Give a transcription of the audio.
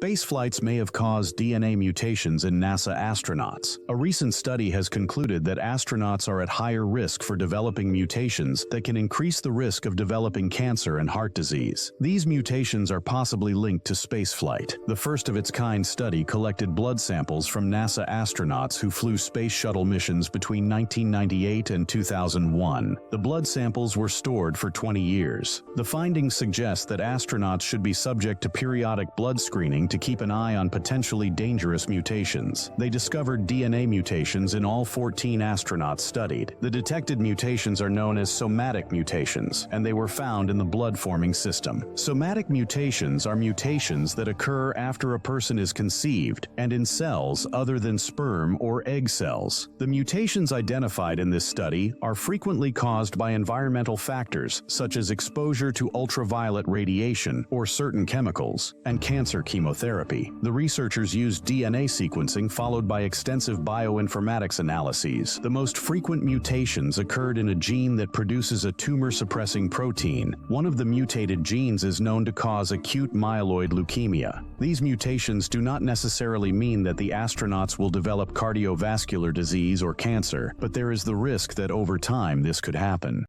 Space flights may have caused DNA mutations in NASA astronauts. A recent study has concluded that astronauts are at higher risk for developing mutations that can increase the risk of developing cancer and heart disease. These mutations are possibly linked to spaceflight. The first-of-its-kind study collected blood samples from NASA astronauts who flew space shuttle missions between 1998 and 2001. The blood samples were stored for 20 years. The findings suggest that astronauts should be subject to periodic blood screening to keep an eye on potentially dangerous mutations. They discovered DNA mutations in all 14 astronauts studied. The detected mutations are known as somatic mutations, and they were found in the blood-forming system. Somatic mutations are mutations that occur after a person is conceived and in cells other than sperm or egg cells. The mutations identified in this study are frequently caused by environmental factors such as exposure to ultraviolet radiation or certain chemicals, and cancer chemotherapy. The researchers used DNA sequencing followed by extensive bioinformatics analyses. The most frequent mutations occurred in a gene that produces a tumor-suppressing protein. One of the mutated genes is known to cause acute myeloid leukemia. These mutations do not necessarily mean that the astronauts will develop cardiovascular disease or cancer, but there is the risk that over time this could happen.